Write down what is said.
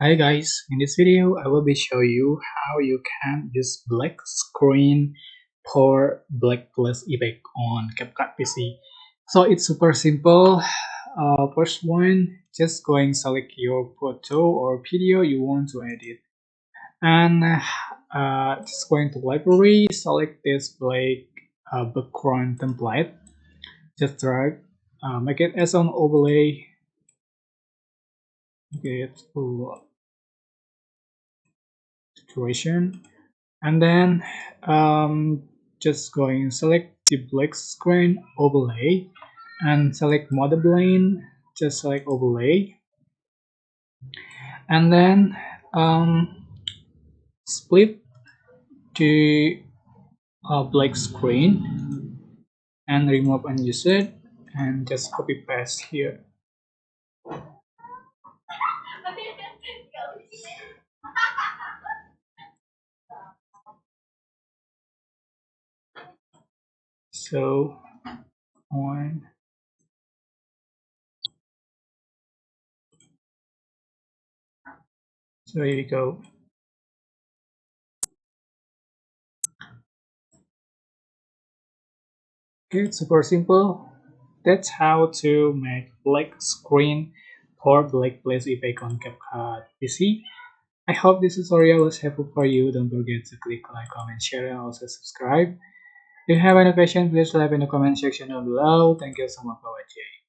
Hi guys, in this video I will be show you how you can use black screen for black plus effect on CapCut PC. So it's super simple. First one, just going select your photo or video you want to edit, and just going to library, select this black background template. Just drag, make it as an overlay. Get situation. And then just going select the black screen overlay and select mother plane, just select overlay, and then split the black screen and remove unused, and just copy paste here. So on, so here you go. Okay, it's super simple. That's how to make black screen for black place effect on CapCut PC. I hope this tutorial was helpful for you. Don't forget to click like, comment, share, and also subscribe. If you have any questions, please leave in the comment section down below. Thank you so much for watching.